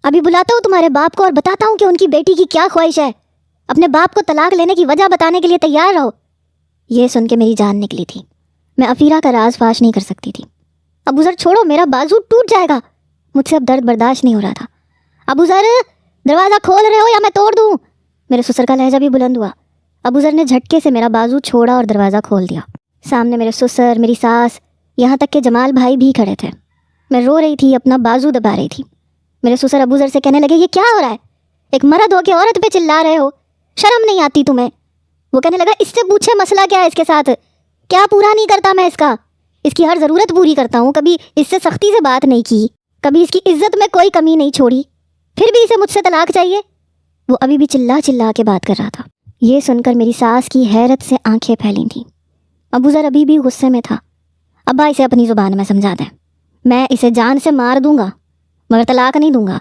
ابھی بلاتا ہوں تمہارے باپ کو اور بتاتا ہوں کہ ان کی بیٹی کی کیا خواہش ہے. اپنے باپ کو طلاق لینے کی وجہ بتانے کے لیے تیار رہو. یہ سن کے میری جان نکلی تھی. میں افیرا کا راز فاش نہیں کر سکتی تھی. ابو ذر چھوڑو, میرا بازو ٹوٹ جائے گا. مجھ سے اب درد برداشت نہیں ہو رہا تھا. ابو ذر دروازہ کھول رہے ہو یا میں توڑ دوں؟ میرے سسر کا لہجہ بھی بلند ہوا. ابو ذر نے جھٹکے سے میرا بازو چھوڑا اور دروازہ کھول دیا. سامنے میرے سسر, میری ساس, یہاں تک کہ جمال بھائی بھی کھڑے تھے. میں رو رہی تھی, اپنا بازو دبا رہی تھی. میرے سسر ابو ذر سے کہنے لگے, یہ کیا ہو رہا ہے؟ ایک مرد ہو کے عورت پہ چلا رہے ہو, شرم نہیں آتی تمہیں؟ وہ کہنے لگا, اس سے پوچھے مسئلہ کیا ہے اس کے ساتھ, کیا پورا نہیں کرتا میں اس کی ہر ضرورت پوری کرتا ہوں, کبھی اس سے سختی سے بات نہیں کی, کبھی اس کی عزت میں کوئی کمی نہیں چھوڑی, پھر بھی اسے مجھ سے طلاق چاہیے. وہ ابھی بھی چلا چلا کے بات کر رہا تھا. یہ سن کر میری ساس کی حیرت سے آنکھیں پھیلی تھیں. ابو ذر ابھی بھی غصے میں تھا. ابا اسے اپنی زبان میں سمجھا دیں, میں اسے جان سے مار دوں گا مگر طلاق نہیں دوں گا.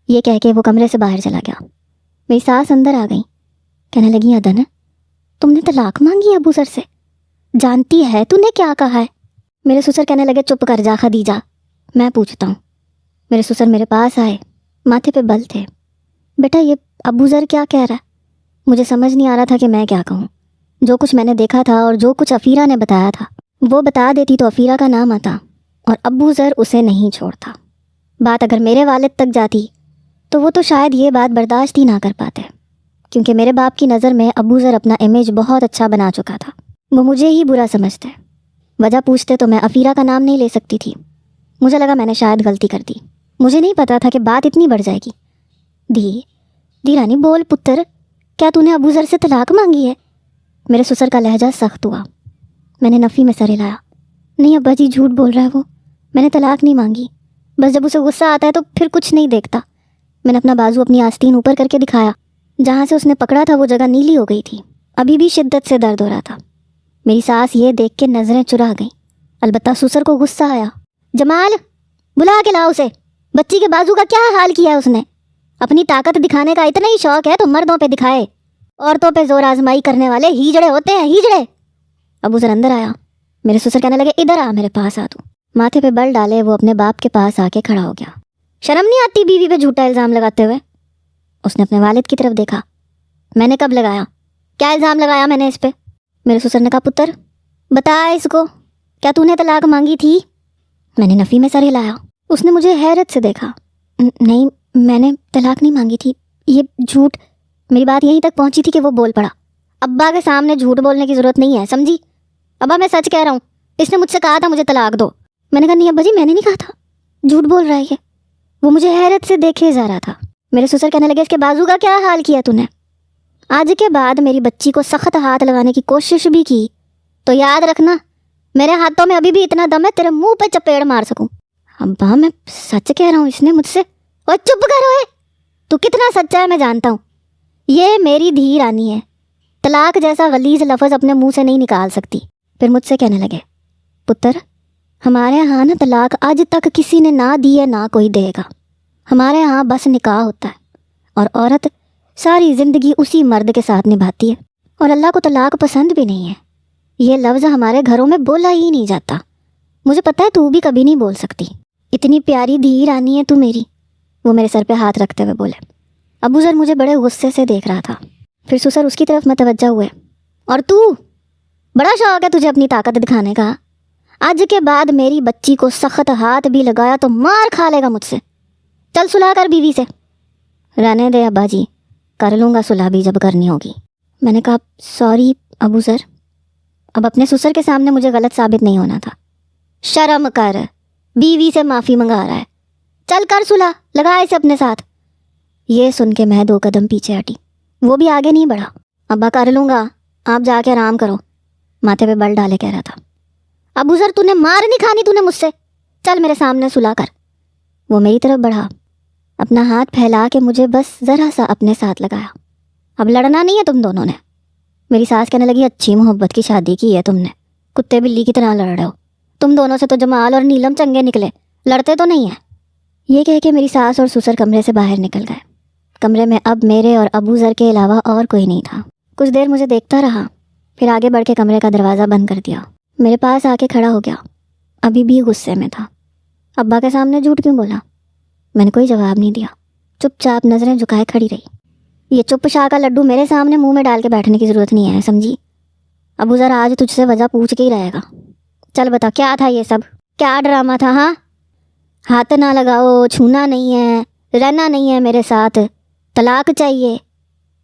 یہ کہہ کے وہ کمرے سے باہر چلا گیا. میری ساس اندر آ گئی, کہنے لگی, ادن تم نے طلاق مانگی ابو ذر سے؟ جانتی ہے تو نے کیا کہا ہے؟ میرے سسر کہنے لگے, چپ کر جا خدیجہ, میں پوچھتا ہوں. میرے سسر میرے پاس آئے, ماتھے پہ بل تھے. بیٹا یہ ابو ذر کیا کہہ رہا ہے؟ مجھے سمجھ نہیں آ رہا تھا کہ میں کیا کہوں. جو کچھ میں نے دیکھا تھا اور جو کچھ افیرا نے بتایا تھا وہ بتا دیتی تو افیرا کا نام آتا اور ابو ذر اسے نہیں چھوڑتا. بات اگر میرے والد تک جاتی تو وہ تو شاید یہ بات برداشت ہی نہ کر پاتے, کیونکہ میرے باپ کی نظر میں ابو ذر اپنا امیج بہت اچھا بنا چکا تھا. وہ مجھے ہی برا سمجھتے. وجہ پوچھتے تو میں افیرا کا نام نہیں لے سکتی تھی. مجھے لگا میں نے شاید غلطی کر دی. مجھے نہیں پتا تھا کہ بات اتنی بڑھ جائے گی. دی رانی بول پتر, کیا تو نے ابو ذر سے طلاق مانگی ہے؟ میرے سسر کا لہجہ سخت ہوا. میں نے نفی میں سر ہلایا. نہیں ابا جی, جھوٹ بول رہا ہے وہ, میں نے طلاق نہیں مانگی. بس جب اسے غصہ آتا ہے تو پھر کچھ نہیں دیکھتا. میں نے اپنا بازو اپنی آستین اوپر کر کے دکھایا. جہاں سے اس نے پکڑا تھا وہ جگہ نیلی ہو گئی تھی. ابھی بھی شدت سے درد ہو رہا تھا. میری ساس یہ دیکھ کے نظریں چرا گئیں. البتہ سسر کو غصہ آیا. جمال بلا کے لاؤ اسے, بچی کے بازو کا کیا حال کیا ہے اس نے؟ اپنی طاقت دکھانے کا اتنا ہی شوق ہے تو مردوں پہ دکھائے, عورتوں پہ زور آزمائی کرنے والے ہیجڑے ہوتے ہیں, ہیجڑے. ابو ذر اندر آیا. میرے سسر کہنے لگے, ادھر آ میرے پاس آ تو. ماتھے پہ بل ڈالے وہ اپنے باپ کے پاس آ کے کھڑا ہو گیا. شرم نہیں آتی بیوی پہ جھوٹا الزام لگاتے ہوئے؟ اس نے اپنے والد کی طرف دیکھا. میں نے کب لگایا؟ کیا الزام لگایا میں نے اس پہ؟ میرے سسر نے کہا, پتر بتا اس کو, کیا تو نے طلاق مانگی تھی؟ میں نے نفی میں سر ہلایا. اس نے مجھے حیرت سے دیکھا. نہیں, میں نے طلاق نہیں مانگی تھی, یہ جھوٹ. میری بات یہیں تک پہنچی تھی کہ وہ بول پڑا. ابا کے سامنے جھوٹ بولنے کی ضرورت نہیں ہے, سمجھی؟ ابا میں سچ کہہ رہا ہوں, اس نے مجھ سے کہا تھا مجھے طلاق دو. میں نے کہا, نہیں ابا جی, میں نے نہیں کہا تھا, جھوٹ بول رہا ہے یہ. وہ مجھے حیرت سے دیکھے جا رہا تھا. میرے سسر کہنے لگے, اس کے بازو کا کیا حال کیا تو نے؟ آج کے بعد میری بچی کو سخت ہاتھ لگانے کی کوشش بھی کی تو یاد رکھنا, میرے ہاتھوں میں ابھی بھی اتنا دم ہے تیرے منہ پہ چپیڑ مار سکوں. ابا میں سچ کہہ رہا ہوں, اس نے مجھ سے. اور چپ کرو, تو کتنا سچا ہے میں جانتا ہوں. یہ میری دھی رانی ہے, طلاق جیسا غلیظ لفظ اپنے منہ سے نہیں نکال سکتی. پھر مجھ سے کہنے لگے, پتر ہمارے ہاں نا طلاق آج تک کسی نے نہ دی ہے نہ کوئی دے گا. ہمارے ہاں بس نکاح ہوتا ہے اور عورت ساری زندگی اسی مرد کے ساتھ نبھاتی ہے, اور اللہ کو طلاق پسند بھی نہیں ہے. یہ لفظ ہمارے گھروں میں بولا ہی نہیں جاتا. مجھے پتہ ہے تو بھی کبھی نہیں بول سکتی, اتنی پیاری دھی رانی ہے تو میری. وہ میرے سر پہ ہاتھ رکھتے ہوئے بولے. ابو ذر مجھے بڑے غصے سے دیکھ رہا تھا. پھر سسر اس کی طرف متوجہ ہوئے. اور تو بڑا شوق ہے تجھے اپنی طاقت دکھانے کا. آج کے بعد میری بچی کو سخت ہاتھ بھی لگایا تو مار کھا لے گا مجھ سے. چل صلح کر بیوی سے. رہنے دے ابا جی, کر لوں گا صلح بھی جب کرنی ہوگی. میں نے کہا, سوری ابو ذر, اب اپنے سسر کے سامنے مجھے غلط ثابت نہیں ہونا تھا. شرم کر, بیوی سے معافی منگا رہا ہے, چل کر صلح, لگا اسے اپنے ساتھ. یہ سن کے میں 2 قدم پیچھے ہٹی. وہ بھی آگے نہیں بڑھا. ابا کر لوں گا, آپ جا کے آرام کرو. ماتھے پہ بل ڈالے کہہ رہا تھا. ابو ذر تو نے مار نہیں کھانی تو نے مجھ سے, چل میرے سامنے صلح کر. وہ میری طرف بڑھا, اپنا ہاتھ پھیلا کے مجھے بس ذرا سا اپنے ساتھ لگایا. اب لڑنا نہیں ہے تم دونوں نے. میری ساس کہنے لگی, اچھی محبت کی شادی کی ہے تم نے, کتے بلی کی طرح لڑ رہے ہو. تم دونوں سے تو جمال اور نیلم چنگے نکلے, لڑتے تو نہیں ہیں. یہ کہہ کے میری ساس اور سسر کمرے سے باہر نکل گئے. کمرے میں اب میرے اور ابو ذر کے علاوہ اور کوئی نہیں تھا. کچھ دیر مجھے دیکھتا رہا, پھر آگے بڑھ کے کمرے کا دروازہ بند کر دیا. میرے پاس آ کے کھڑا ہو گیا. ابھی بھی غصے میں تھا. ابا کے سامنے جھوٹ کیوں بولا؟ میں نے کوئی جواب نہیں دیا، چپ چاپ نظریں جھکائے کھڑی رہی۔ یہ چپ شاہ کا لڈو میرے سامنے منہ میں ڈال کے بیٹھنے کی ضرورت نہیں ہے، سمجھی؟ ابو ذر آج تجھ سے وجہ پوچھ کے ہی رہے گا۔ چل بتا، کیا تھا یہ سب؟ کیا ڈرامہ تھا؟ ہاں، ہاتھ نہ لگاؤ، چھونا نہیں ہے، رہنا نہیں ہے میرے ساتھ، طلاق چاہیے،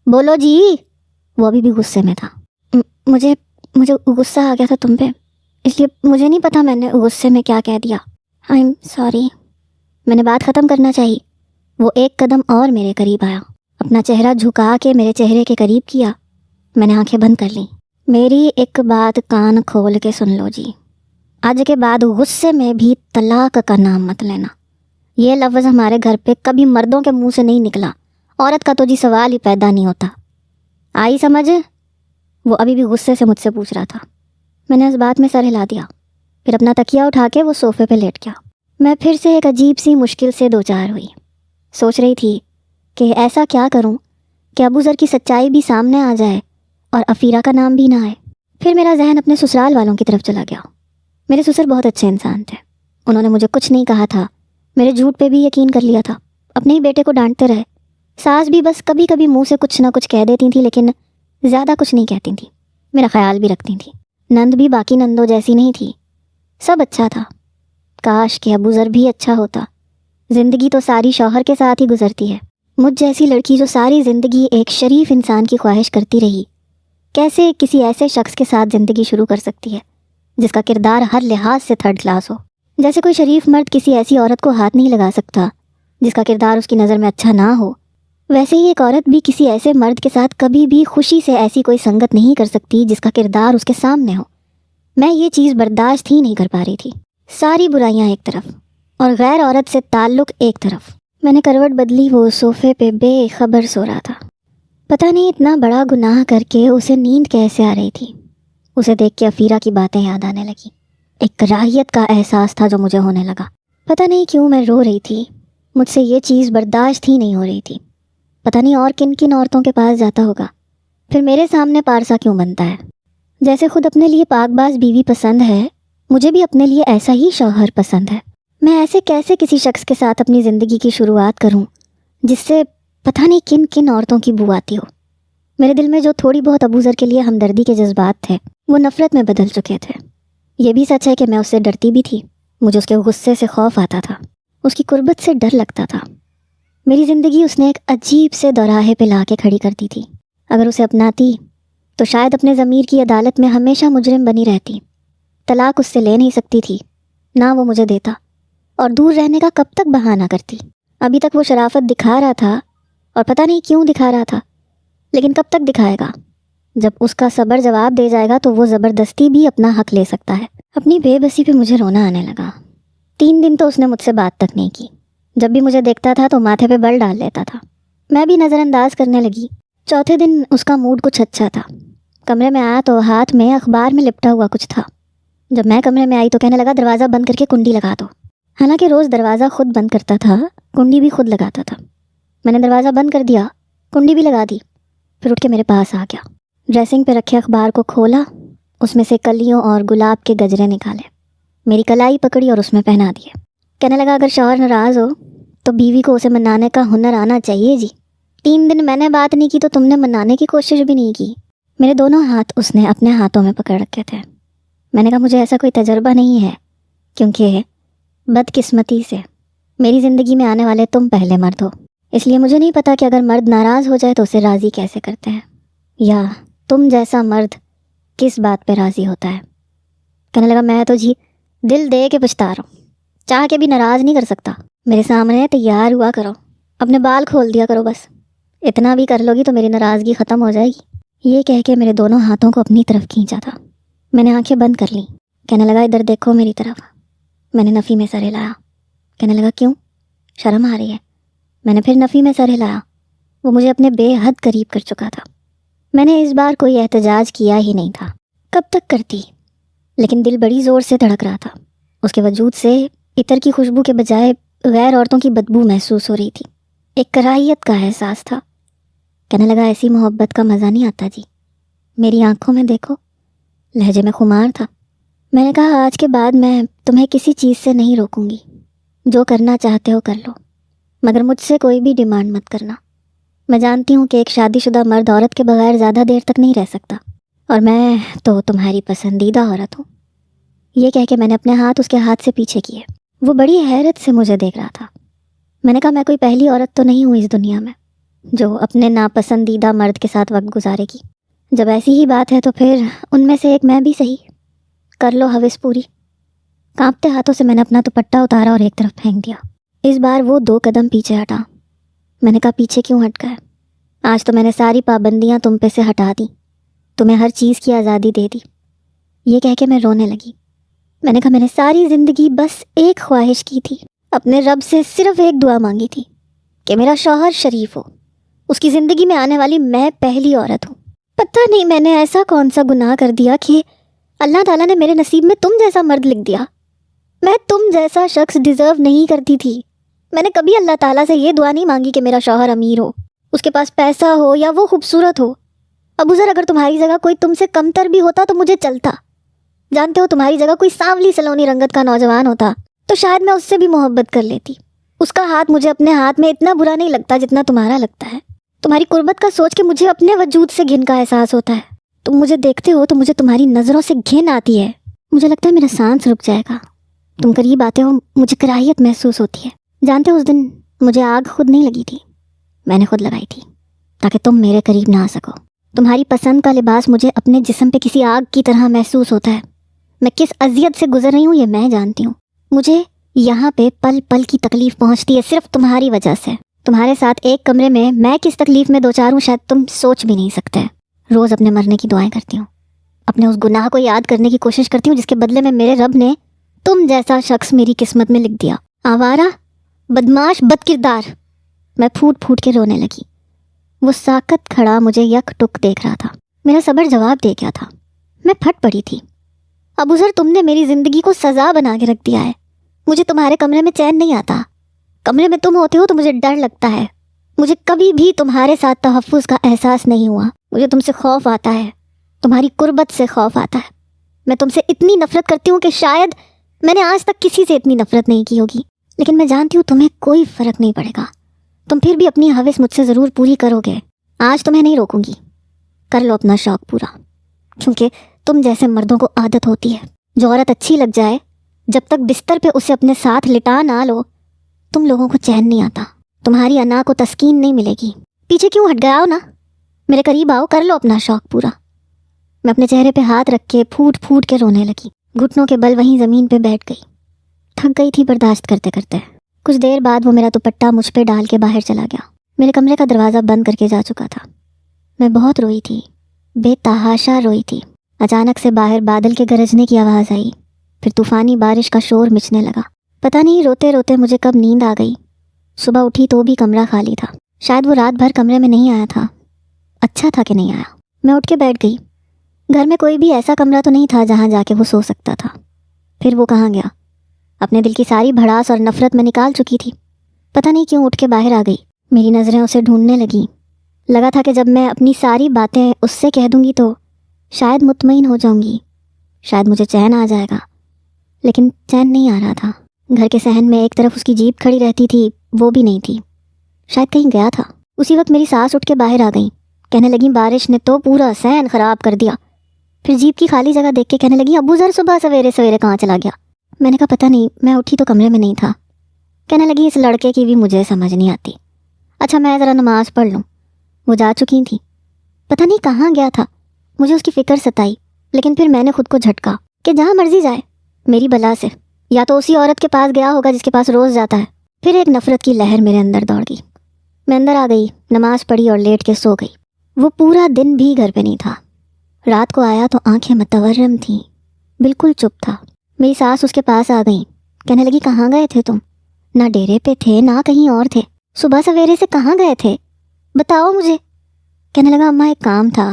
بولو جی۔ وہ ابھی بھی غصے میں تھا۔ مجھے غصہ آ گیا تھا تم پہ، اس لیے مجھے نہیں پتا میں نے غصے میں کیا کہہ دیا۔ I am sorry. میں نے بات ختم کرنا چاہی۔ وہ ایک قدم اور میرے قریب آیا، اپنا چہرہ جھکا کے میرے چہرے کے قریب کیا۔ میں نے آنکھیں بند کر لیں۔ میری ایک بات کان کھول کے سن لو جی، آج کے بعد غصے میں بھی طلاق کا نام مت لینا۔ یہ لفظ ہمارے گھر پہ کبھی مردوں کے منہ سے نہیں نکلا، عورت کا تو جی سوال ہی پیدا نہیں ہوتا۔ آئی سمجھ؟ وہ ابھی بھی غصے سے مجھ سے پوچھ رہا تھا۔ میں نے اس بات میں سر ہلا دیا، پھر اپنا تکیہ اٹھا کے وہ صوفے پہ لیٹ گیا۔ میں پھر سے ایک عجیب سی مشکل سے دوچار ہوئی۔ سوچ رہی تھی کہ ایسا کیا کروں کہ ابو ذر کی سچائی بھی سامنے آ جائے اور افیرہ کا نام بھی نہ آئے۔ پھر میرا ذہن اپنے سسرال والوں کی طرف چلا گیا۔ میرے سسر بہت اچھے انسان تھے، انہوں نے مجھے کچھ نہیں کہا تھا، میرے جھوٹ پہ بھی یقین کر لیا تھا، اپنے ہی بیٹے کو ڈانٹتے رہے۔ ساس بھی بس کبھی کبھی منہ سے کچھ نہ کچھ کہہ دیتی تھیں، لیکن زیادہ کچھ نہیں کہتی تھیں، میرا خیال بھی رکھتی تھیں۔ نند بھی باقی نندوں جیسی نہیں تھی، سب اچھا تھا۔ کاش کہ ابو ذر بھی اچھا ہوتا۔ زندگی تو ساری شوہر کے ساتھ ہی گزرتی ہے۔ مجھ جیسی لڑکی جو ساری زندگی ایک شریف انسان کی خواہش کرتی رہی، کیسے کسی ایسے شخص کے ساتھ زندگی شروع کر سکتی ہے جس کا کردار ہر لحاظ سے تھرڈ کلاس ہو؟ جیسے کوئی شریف مرد کسی ایسی عورت کو ہاتھ نہیں لگا سکتا جس کا کردار اس کی نظر میں اچھا نہ ہو، ویسے ہی ایک عورت بھی کسی ایسے مرد کے ساتھ کبھی بھی خوشی سے ایسی کوئی سنگت نہیں کر سکتی جس کا کردار اس کے سامنے ہو۔ میں یہ چیز برداشت ہی نہیں کر پا رہی تھی۔ ساری برائیاں ایک طرف اور غیر عورت سے تعلق ایک طرف۔ میں نے کروٹ بدلی، وہ صوفے پہ بے خبر سو رہا تھا۔ پتہ نہیں اتنا بڑا گناہ کر کے اسے نیند کیسے آ رہی تھی۔ اسے دیکھ کے افیرہ کی باتیں یاد آنے لگی۔ ایک کراہیت کا احساس تھا جو مجھے ہونے لگا۔ پتہ نہیں کیوں میں رو رہی تھی، مجھ سے یہ چیز برداشت ہی نہیں ہو رہی تھی۔ پتہ نہیں اور کن کن عورتوں کے پاس جاتا ہوگا، پھر میرے سامنے پارسا کیوں بنتا ہے؟ جیسے خود اپنے لیے پاک باز بیوی پسند ہے، مجھے بھی اپنے لیے ایسا ہی شوہر پسند ہے۔ میں ایسے کیسے کسی شخص کے ساتھ اپنی زندگی کی شروعات کروں جس سے پتہ نہیں کن کن عورتوں کی بو آتی ہو؟ میرے دل میں جو تھوڑی بہت ابو ذر کے لیے ہمدردی کے جذبات تھے وہ نفرت میں بدل چکے تھے۔ یہ بھی سچ ہے کہ میں اس سے ڈرتی بھی تھی، مجھے اس کے غصے سے خوف آتا تھا، اس کی قربت سے ڈر لگتا تھا۔ میری زندگی اس نے ایک عجیب سے دوراہے پہ لا کے کھڑی کر دی تھی۔ اگر اسے اپناتی تو شاید اپنے ضمیر کی عدالت میں ہمیشہ مجرم بنی رہتی۔ طلاق اس سے لے نہیں سکتی تھی، نہ وہ مجھے دیتا، اور دور رہنے کا کب تک بہانہ کرتی؟ ابھی تک وہ شرافت دکھا رہا تھا، اور پتہ نہیں کیوں دکھا رہا تھا، لیکن کب تک دکھائے گا؟ جب اس کا صبر جواب دے جائے گا تو وہ زبردستی بھی اپنا حق لے سکتا ہے۔ اپنی بے بسی پہ مجھے رونا آنے لگا۔ 3 دن تو اس نے مجھ سے بات تک نہیں کی۔ جب بھی مجھے دیکھتا تھا تو ماتھے پہ بل ڈال لیتا تھا، میں بھی نظر انداز کرنے لگی۔ 4تھے دن اس کا موڈ کچھ اچھا تھا۔ کمرے میں آیا تو ہاتھ میں اخبار میں لپٹا ہوا کچھ تھا۔ جب میں کمرے میں آئی تو کہنے لگا دروازہ بند کر کے کنڈی لگا دو۔ حالانکہ روز دروازہ خود بند کرتا تھا، کنڈی بھی خود لگاتا تھا۔ میں نے دروازہ بند کر دیا، کنڈی بھی لگا دی، پھر اٹھ کے میرے پاس آ گیا۔ ڈریسنگ پہ رکھے اخبار کو کھولا، اس میں سے کلیوں اور گلاب کے گجرے نکالے، میری کلائی پکڑی اور اس میں پہنا دیے۔ کہنے لگا اگر شوہر ناراض ہو تو بیوی کو اسے منانے کا ہنر آنا چاہیے جی۔ 3 دن میں نے بات نہیں کی تو تم نے منانے کی کوشش بھی نہیں کی۔ میرے دونوں ہاتھ اس نے اپنے ہاتھوں میں پکڑ رکھے تھے۔ میں نے کہا مجھے ایسا کوئی تجربہ نہیں ہے، کیونکہ بدقسمتی سے میری زندگی میں آنے والے تم پہلے مرد ہو، اس لیے مجھے نہیں پتا کہ اگر مرد ناراض ہو جائے تو اسے راضی کیسے کرتے ہیں، یا تم جیسا مرد کس بات پہ راضی ہوتا ہے۔ کہنے لگا میں تو جی دل دے کے پچھتا رہا ہوں، چاہ کے بھی ناراض نہیں کر سکتا۔ میرے سامنے تیار ہوا کرو، اپنے بال کھول دیا کرو، بس اتنا بھی کر لو گی تو میری ناراضگی ختم ہو جائے گی۔ یہ کہہ کے میرے دونوں ہاتھوں کو اپنی طرف کھینچا تھا۔ میں نے آنکھیں بند کر لیں۔ کہنے لگا ادھر دیکھو میری طرف۔ میں نے نفی میں سر ہلایا۔ کہنے لگا کیوں؟ شرم آ رہی ہے؟ میں نے پھر نفی میں سر ہلایا۔ وہ مجھے اپنے بے حد قریب کر چکا تھا۔ میں نے اس بار کوئی احتجاج کیا ہی نہیں تھا، کب تک کرتی، لیکن دل بڑی زور سے دھڑک رہا تھا۔ اس کے وجود سے عطر کی خوشبو کے بجائے غیر عورتوں کی بدبو محسوس ہو رہی تھی۔ ایک کراہیت کا احساس تھا۔ کہنے لگا ایسی محبت کا مزہ نہیں آتا جی، میری آنکھوں میں دیکھو۔ لہجے میں خمار تھا۔ میں نے کہا آج کے بعد میں تمہیں کسی چیز سے نہیں روکوں گی، جو کرنا چاہتے ہو کر لو، مگر مجھ سے کوئی بھی ڈیمانڈ مت کرنا. میں جانتی ہوں کہ ایک شادی شدہ مرد عورت کے بغیر زیادہ دیر تک نہیں رہ سکتا، اور میں تو تمہاری پسندیدہ عورت ہوں. یہ کہہ کے میں نے اپنے ہاتھ اس کے ہاتھ سے پیچھے کیے. وہ بڑی حیرت سے مجھے دیکھ رہا تھا. میں نے کہا میں کوئی پہلی عورت تو نہیں ہوں اس دنیا میں جو اپنے ناپسندیدہ مرد کے ساتھ وقت گزارے گی. جب ایسی ہی بات ہے تو پھر ان میں سے ایک میں بھی صحیح. کر لو حوث پوری. کانپتے ہاتھوں سے میں نے اپنا دوپٹہ اتارا اور ایک طرف پھینک دیا. اس بار وہ 2 قدم پیچھے ہٹا. میں نے کہا پیچھے کیوں ہٹ گئے؟ آج تو میں نے ساری پابندیاں تم پہ سے ہٹا دی، تمہیں ہر چیز کی آزادی دے دی. یہ کہہ کے میں رونے لگی. میں نے کہا میں نے ساری زندگی بس ایک خواہش کی تھی، اپنے رب سے صرف ایک دعا مانگی تھی کہ میرا شوہر شریف ہو. اس کی زندگی میں آنے والی میں پہلی عورت ہوں. پتہ نہیں میں نے ایسا کون سا گناہ کر دیا کہ اللہ تعالیٰ نے میرے نصیب میں تم جیسا مرد لکھ دیا. میں تم جیسا شخص ڈیزرو نہیں کرتی تھی. میں نے کبھی اللہ تعالیٰ سے یہ دعا نہیں مانگی کہ میرا شوہر امیر ہو، اس کے پاس پیسہ ہو یا وہ خوبصورت ہو. ابو ذر اگر تمہاری جگہ کوئی تم سے کمتر بھی ہوتا تو مجھے چلتا. جانتے ہو تمہاری جگہ کوئی سانولی سلونی رنگت کا نوجوان ہوتا تو شاید میں اس سے بھی محبت کر لیتی. اس کا ہاتھ مجھے اپنے ہاتھ میں اتنا برا نہیں لگتا جتنا تمہارا لگتا ہے. تمہاری قربت کا سوچ کے مجھے اپنے وجود سے گھن کا احساس ہوتا ہے. تم مجھے دیکھتے ہو تو مجھے تمہاری نظروں سے گھن آتی ہے. مجھے لگتا ہے میرا سانس رک جائے گا. تم قریب آتے ہو مجھے کراہیت محسوس ہوتی ہے. جانتے ہو اس دن مجھے آگ خود نہیں لگی تھی، میں نے خود لگائی تھی تاکہ تم میرے قریب نہ آ سکو. تمہاری پسند کا لباس مجھے اپنے جسم پہ کسی آگ کی طرح محسوس ہوتا ہے. میں کس اذیت سے گزر رہی ہوں یہ میں جانتی ہوں. مجھے یہاں پہ پل پل کی تکلیف پہنچتی ہے صرف تمہاری وجہ سے. تمہارے ساتھ ایک کمرے میں کس تکلیف میں 2-4 ہوں شاید تم سوچ بھی نہیں سکتے. روز اپنے مرنے کی دعائیں کرتی ہوں، اپنے اس گناہ کو یاد کرنے کی کوشش کرتی ہوں جس کے بدلے میں میرے رب نے تم جیسا شخص میری قسمت میں لکھ دیا. آوارہ، بدماش، بد کردار. میں پھوٹ پھوٹ کے رونے لگی. وہ ساکت کھڑا مجھے یک ٹک دیکھ رہا تھا. میرا صبر جواب دے گیا تھا. میں پھٹ پڑی تھی. ابو ذر تم نے میری زندگی کو سزا بنا کے رکھ دیا ہے. مجھے تمہارے کمرے میں چین نہیں آتا. کمرے میں تم ہوتے ہو تو مجھے ڈر لگتا ہے. مجھے کبھی بھی تمہارے ساتھ تحفظ کا احساس نہیں ہوا. مجھے تم سے خوف آتا ہے، تمہاری قربت سے خوف آتا ہے. میں تم سے اتنی نفرت کرتی ہوں کہ شاید میں نے آج تک کسی سے اتنی نفرت نہیں کی ہوگی. لیکن میں جانتی ہوں تمہیں کوئی فرق نہیں پڑے گا. تم پھر بھی اپنی ہوس مجھ سے ضرور پوری کرو گے. آج تمہیں نہیں روکوں گی. کر لو اپنا شوق پورا، کیونکہ تم جیسے مردوں کو عادت ہوتی ہے جو عورت اچھی لگ جائے جب تک بستر پہ اسے اپنے ساتھ لٹا نہ لو تم لوگوں کو چین نہیں آتا. تمہاری انا کو تسکین نہیں ملے گی. پیچھے کیوں ہٹ گیا ہو نا، میرے قریب آؤ، کر لو اپنا شوق پورا. میں اپنے چہرے پہ ہاتھ رکھ کے پھوٹ پھوٹ کے رونے لگی. گھٹنوں کے بل وہیں زمین پہ بیٹھ گئی. تھک گئی تھی برداشت کرتے کرتے. کچھ دیر بعد وہ میرا دوپٹہ مجھ پہ ڈال کے باہر چلا گیا. میرے کمرے کا دروازہ بند کر کے جا چکا تھا. میں بہت روئی تھی، بے تحاشا روئی تھی. اچانک سے باہر بادل کے گرجنے کی آواز آئی، پھر طوفانی بارش کا شور مچنے لگا. پتہ نہیں روتے روتے مجھے کب نیند آ گئی. صبح اٹھی تو بھی کمرہ خالی تھا. شاید وہ رات بھر کمرے میں نہیں آیا تھا. اچھا تھا کہ نہیں آیا. میں اٹھ کے بیٹھ گئی. گھر میں کوئی بھی ایسا کمرہ تو نہیں تھا جہاں جا کے وہ سو سکتا تھا. پھر وہ کہاں گیا؟ اپنے دل کی ساری بھڑاس اور نفرت میں نکال چکی تھی. پتہ نہیں کیوں اٹھ کے باہر آ گئی. میری نظریں اسے ڈھونڈنے لگیں. لگا تھا کہ جب میں اپنی ساری باتیں اس سے کہہ دوں گی تو شاید مطمئن ہو جاؤں گی، شاید مجھے چین آ جائے گا. لیکن چین نہیں آ رہا تھا. گھر کے صحن میں ایک طرف اس کی جیپ کھڑی رہتی تھی، وہ بھی نہیں تھی. شاید کہیں گیا تھا. اسی وقت میری ساس اٹھ کے باہر آ گئیں. کہنے لگیں بارش نے تو پورا صحن خراب کر دیا. پھر جیپ کی خالی جگہ دیکھ کے کہنے لگیں ابو ذر صبح سویرے سویرے کہاں چلا گیا؟ میں نے کہا پتہ نہیں، میں اٹھی تو کمرے میں نہیں تھا. کہنے لگی اس لڑکے کی بھی مجھے سمجھ نہیں آتی. اچھا میں ذرا نماز پڑھ لوں. وہ جا چکی تھیں. پتہ نہیں کہاں گیا تھا. مجھے اس کی فکر ستائی، لیکن پھر میں نے خود کو جھٹکا کہ جہاں مرضی جائے میری بلا سے. یا تو اسی عورت کے پاس گیا ہوگا جس کے پاس روز جاتا ہے. پھر ایک نفرت کی لہر میرے اندر دوڑ گئی. میں اندر آ گئی، نماز پڑھی اور لیٹ کے سو گئی. وہ پورا دن بھی گھر پہ نہیں تھا. رات کو آیا تو آنکھیں متورم تھیں، بالکل چپ تھا. میری ساس اس کے پاس آ گئیں. کہنے لگی کہاں گئے تھے تم؟ نہ ڈیرے پہ تھے نہ کہیں اور تھے. صبح سویرے سے کہاں گئے تھے بتاؤ مجھے. کہنے لگا اماں ایک کام تھا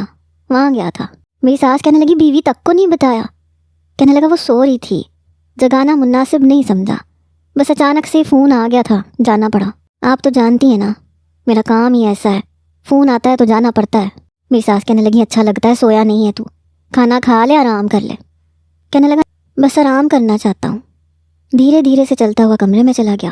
وہاں گیا تھا. میری ساس کہنے لگی بیوی تک کو نہیں بتایا. کہنے لگا وہ سو رہی تھی، جگانا مناسب نہیں سمجھا، بس اچانک سے فون آ گیا تھا، جانا پڑا. آپ تو جانتی ہیں نا میرا کام ہی ایسا ہے، فون آتا ہے تو جانا پڑتا ہے. میری ساس کہنے لگی اچھا لگتا ہے سویا نہیں ہے تو، کھانا کھا لے آرام کر لے. کہنے لگا بس آرام کرنا چاہتا ہوں. دھیرے دھیرے سے چلتا ہوا کمرے میں چلا گیا.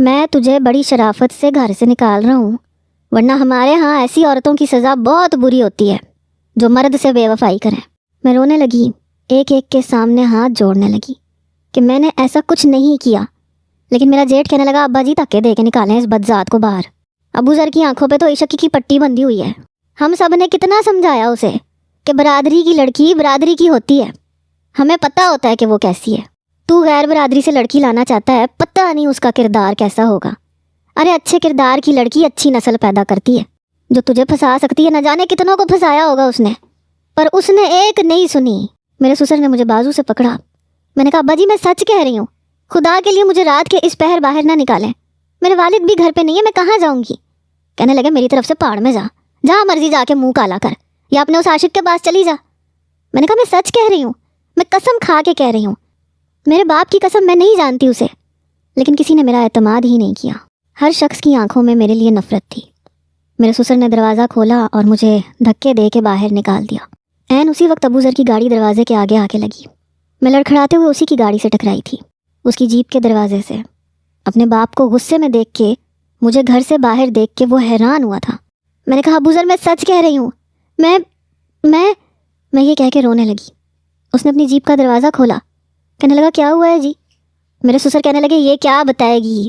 میں تجھے بڑی شرافت سے گھر سے نکال رہا ہوں، ورنہ ہمارے ہاں ایسی عورتوں کی سزا بہت بری ہوتی ہے جو مرد سے بے وفائی کریں۔ میں رونے لگی، ایک ایک کے سامنے ہاتھ جوڑنے لگی کہ میں نے ایسا کچھ نہیں کیا، لیکن میرا جیٹھ کہنے لگا ابا جی دھکے دے کے نکالیں اس بدذات کو باہر۔ ابو ذر کی آنکھوں پہ تو عشق کی پٹی بندھی ہوئی ہے۔ ہم سب نے کتنا سمجھایا اسے کہ برادری کی لڑکی برادری کی ہوتی ہے، ہمیں پتہ ہوتا ہے کہ وہ کیسی ہے۔ تو غیر برادری سے لڑکی لانا چاہتا ہے، پتہ نہیں اس کا کردار کیسا ہوگا۔ ارے اچھے کردار کی لڑکی اچھی نسل پیدا کرتی ہے جو تجھے پھنسا سکتی ہے۔ نہ جانے کتنوں کو پھنسایا ہوگا اس نے، پر اس نے ایک نہیں سنی۔ میرے سسر نے مجھے بازو سے پکڑا۔ میں نے کہا ابا جی میں سچ کہہ رہی ہوں، خدا کے لیے مجھے رات کے اس پہر باہر نہ نکالیں، میرے والد بھی گھر پہ نہیں ہے، میں کہاں جاؤں گی؟ کہنے لگے میری طرف سے پہاڑ میں جا، جہاں مرضی جا کے منہ کالا کر، یا اپنے اس عاشق کے پاس چلی جا۔ میں نے کہا میں سچ کہہ رہی ہوں، میں قسم کھا کے کہہ رہی ہوں، میرے باپ کی قسم، میں نہیں جانتی اسے۔ لیکن کسی نے میرا اعتماد ہی نہیں کیا۔ ہر شخص کی آنکھوں میں میرے لیے نفرت تھی۔ میرے سسر نے دروازہ کھولا اور مجھے دھکے دے کے باہر نکال دیا۔ عین اسی وقت ابو ذر کی گاڑی دروازے کے آگے آ کے لگی۔ میں لڑکھڑاتے ہوئے اسی کی گاڑی سے ٹکرائی تھی، اس کی جیپ کے دروازے سے۔ اپنے باپ کو غصے میں دیکھ کے، مجھے گھر سے باہر دیکھ کے وہ حیران ہوا تھا۔ میں نے کہا ابو ذر میں سچ کہہ رہی ہوں، میں یہ کہہ کے رونے لگی۔ اس نے اپنی جیپ کا دروازہ کھولا، کہنے لگا کیا ہوا ہے جی؟ میرے سسر کہنے لگے یہ کیا بتائے گی،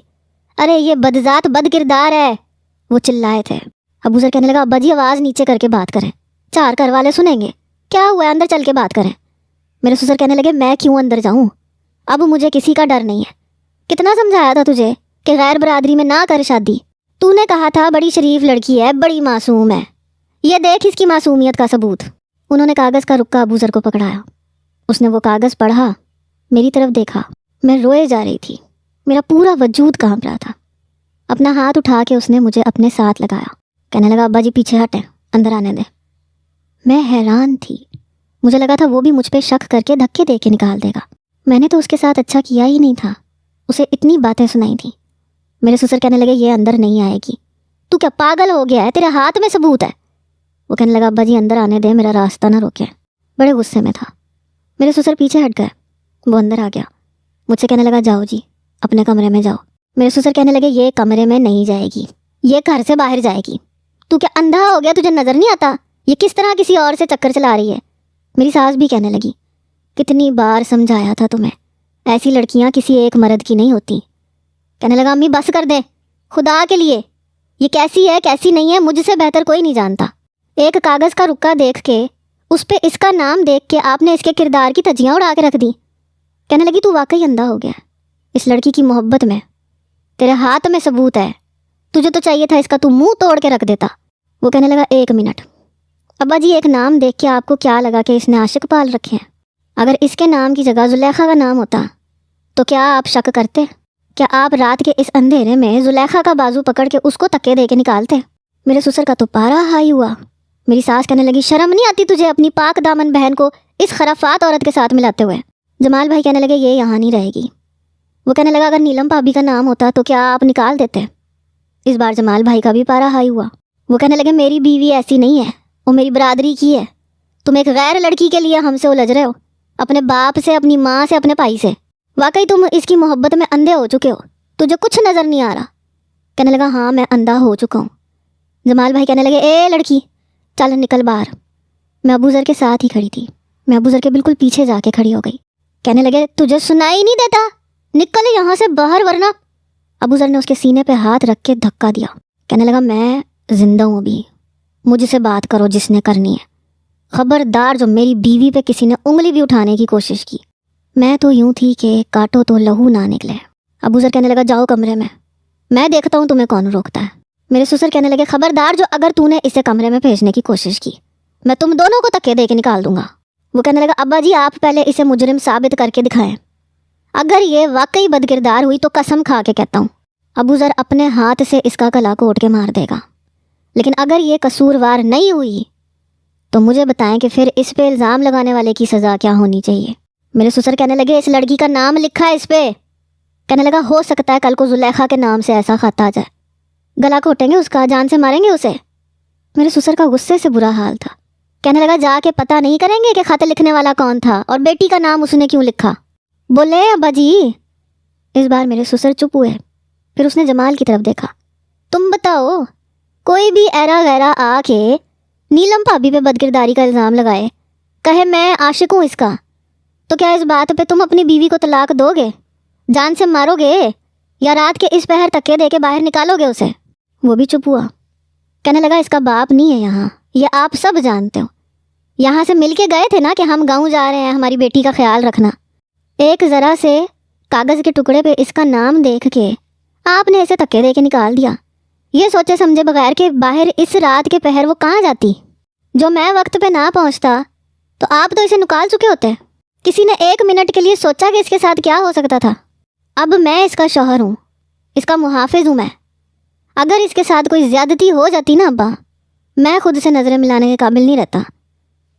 ارے یہ بدذات بد کردار ہے، وہ چلائے تھے۔ ابو ذر کہنے لگا ابا جی آواز نیچے کر کے بات کریں، چار گھر والے سنیں گے، کیا ہوا ہے اندر چل کے بات کریں۔ میرے سسر کہنے لگے میں کیوں اندر جاؤں، اب مجھے کسی کا ڈر نہیں ہے۔ کتنا سمجھایا تھا تجھے کہ غیر برادری میں نہ کر شادی، تو نے کہا تھا بڑی شریف لڑکی ہے، بڑی معصوم ہے، یہ دیکھ اس کی معصومیت کا ثبوت۔ انہوں نے کاغذ کا رکا ابو ذر کو پکڑایا، اس نے وہ کاغذ پڑھا، میری طرف دیکھا، میں روئے جا رہی تھی، میرا پورا وجود کانپ رہا تھا۔ اپنا ہاتھ اٹھا کے اس نے مجھے اپنے ساتھ لگایا، کہنے لگا ابا جی پیچھے ہٹیں، اندر آنے دیں۔ میں حیران تھی، مجھے لگا تھا وہ بھی مجھ پہ شک کر کے دھکے دے کے نکال دے گا۔ میں نے تو اس کے ساتھ اچھا کیا ہی نہیں تھا، اسے اتنی باتیں سنائی تھیں۔ میرے سسر کہنے لگے یہ اندر نہیں آئے گی، تو کیا پاگل ہو گیا ہے، تیرے ہاتھ میں ثبوت ہے۔ وہ کہنے لگا ابا جی اندر آنے دے، میرا راستہ نہ روکے۔ بڑے غصے میں تھا۔ میرے سسر پیچھے ہٹ گئے، وہ اندر آ گیا، مجھ سے کہنے لگا جاؤ جی اپنے کمرے میں جاؤ۔ میرے سسر کہنے لگے یہ کمرے میں نہیں جائے گی، یہ گھر سے باہر جائے گی۔ تو کیا اندھا ہو گیا، تجھے نظر نہیں آتا یہ کس طرح کسی اور سے چکر چلا رہی ہے؟ میری ساس بھی کہنے لگی کتنی بار سمجھایا تھا تمہیں، ایسی لڑکیاں کسی ایک مرد کی نہیں ہوتی۔ کہنے لگا امی بس کر دے، خدا کے لیے یہ کیسی ہے کیسی نہیں ہے مجھ سے بہتر کوئی نہیں جانتا۔ ایک کاغذ کا رکا دیکھ کے، اس پہ اس کا نام دیکھ کے آپ نے اس کے کردار کی دھجیاں اڑا کے رکھ دی۔ کہنے لگی تو واقعی اندھا ہو گیا، اس لڑکی کی محبت میں تیرے ہاتھ میں ثبوت ہے، تجھے تو چاہیے تھا اس کا تو منہ توڑ کے رکھ دیتا۔ وہ کہنے لگا ایک منٹ ابا جی، ایک نام دیکھ کے آپ کو کیا لگا کہ اس نے عاشق پال رکھے ہیں؟ اگر اس کے نام کی جگہ زلیخا کا نام ہوتا تو کیا آپ شک کرتے؟ کیا آپ رات کے اس اندھیرے میں زلیخا کا بازو پکڑ کے اس کو تکے دے کے نکالتے؟ میرے سسر کا تو پارا ہائی ہوا۔ میری ساس کہنے لگی شرم نہیں آتی تجھے اپنی پاک دامن بہن کو اس خرافات عورت کے ساتھ ملاتے ہوئے؟ جمال بھائی کہنے لگے یہ یہاں نہیں رہے گی۔ وہ کہنے لگا اگر نیلم بھابی کا نام ہوتا تو کیا آپ نکال دیتے؟ اس بار جمال بھائی کا بھی پارا ہائی ہوا۔ وہ کہنے لگے میری بیوی ایسی نہیں ہے، وہ میری برادری کی ہے، تم ایک غیر لڑکی کے لیے ہم سے الجھ رہے ہو، اپنے باپ سے، اپنی ماں سے، اپنے بھائی سے۔ واقعی تم اس کی محبت میں اندھے ہو چکے ہو، تجھے کچھ نظر نہیں آ رہا۔ کہنے لگا ہاں میں اندھا ہو چکا ہوں۔ جمال بھائی کہنے لگے اے لڑکی چل نکل باہر۔ میں ابو ذر کے ساتھ ہی کھڑی تھی، میں ابو ذر کے بالکل پیچھے جا کے کھڑی ہو گئی۔ کہنے لگے تجھے سنائی نہیں دیتا، نکل یہاں سے باہر ورنہ۔ ابو ذر نے اس کے سینے پہ ہاتھ رکھ کے دھکا دیا۔ کہنے لگا میں زندہ ہوں ابھی، مجھ سے بات کرو جس نے کرنی ہے، خبردار جو میری بیوی پہ کسی نے انگلی بھی اٹھانے کی کوشش کی۔ میں تو یوں تھی کہ کاٹو تو لہو نہ نکلے۔ ابو ذر کہنے لگا جاؤ کمرے میں دیکھتا ہوں تمہیں کون روکتا ہے۔ میرے سسر کہنے لگے خبردار جو اگر تو نے اسے کمرے میں بھیجنے کی کوشش کی میں تم دونوں کو تکے دے کے نکال دوں گا۔ وہ کہنے لگا ابا جی آپ پہلے اسے مجرم ثابت کر کے دکھائیں، اگر یہ واقعی بد کردار ہوئی تو قسم کھا کے کہتا ہوں ابو ذر اپنے ہاتھ سے اس کا گلا کوٹ کے مار دے گا، لیکن اگر یہ قصوروار نہیں ہوئی تو مجھے بتائیں کہ پھر اس پہ الزام لگانے والے کی سزا کیا ہونی چاہیے۔ میرے سسر کہنے لگے اس لڑکی کا نام لکھا ہے اس پہ۔ کہنے لگا ہو سکتا ہے کل کو زلیخا کے نام سے ایسا خط آ جائے، گلا گھوٹیں گے اس کا، جان سے ماریں گے اسے۔ میرے سسر کا غصے سے برا حال تھا۔ کہنے لگا جا کے پتہ نہیں کریں گے کہ خط لکھنے والا کون تھا اور بیٹی کا نام اس نے کیوں لکھا؟ بولے ابا جی۔ اس بار میرے سسر چپ ہوئے، پھر اس نے جمال کی طرف دیکھا. تم بتاؤ, کوئی بھی ایرا غیرہ آ کے نیلم بھابی پہ بدکرداری کا الزام لگائے, کہے میں عاشق ہوں اس کا, تو کیا اس بات پہ تم اپنی بیوی کو طلاق دو گے؟ جان سے مارو گے یا رات کے اس پہر تکے دے کے باہر نکالو گے اسے؟ وہ بھی چپ ہوا. کہنے لگا اس کا باپ نہیں ہے یہاں, یہ آپ سب جانتے ہو. یہاں سے مل کے گئے تھے نا کہ ہم گاؤں جا رہے ہیں, ہماری بیٹی کا خیال رکھنا. ایک ذرا سے کاغذ کے ٹکڑے پہ اس کا نام دیکھ کے آپ نے اسے تکے دے کے نکال دیا, یہ سوچے سمجھے بغیر کہ باہر اس رات کے پہر وہ کہاں جاتی. جو میں وقت پہ نہ پہنچتا تو آپ تو اسے نکال چکے ہوتے. کسی نے ایک منٹ کے لیے سوچا کہ اس کے ساتھ کیا ہو سکتا تھا؟ اب میں اس کا شوہر ہوں, اس کا محافظ ہوں میں. اگر اس کے ساتھ کوئی زیادتی ہو جاتی نا ابا, میں خود سے نظریں ملانے کے قابل نہیں رہتا.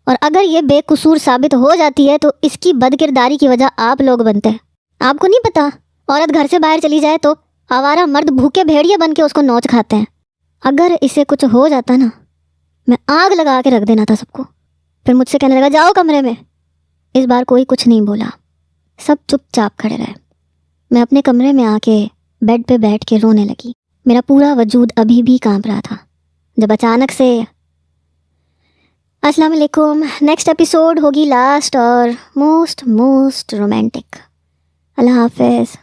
اور اگر یہ بے قصور ثابت ہو جاتی ہے تو اس کی بدکرداری کی وجہ آپ لوگ بنتے ہیں. آپ کو نہیں پتا, عورت گھر سے باہر چلی جائے تو آوارہ مرد بھوکے بھیڑیے بن کے اس کو نوچ کھاتے ہیں. اگر اسے کچھ ہو جاتا نا, میں آگ لگا کے رکھ دینا تھا سب کو. پھر مجھ سے کہنے لگا جاؤ کمرے میں. اس بار کوئی کچھ نہیں بولا, سب چپ چاپ کھڑے رہے. میں اپنے کمرے میں آ کے بیڈ پہ بیٹھ کے رونے لگی. میرا پورا وجود ابھی بھی کانپ رہا تھا جب اچانک سے السلام علیکم. نیکسٹ ایپیسوڈ ہوگی لاسٹ اور موسٹ رومانٹک. اللہ حافظ.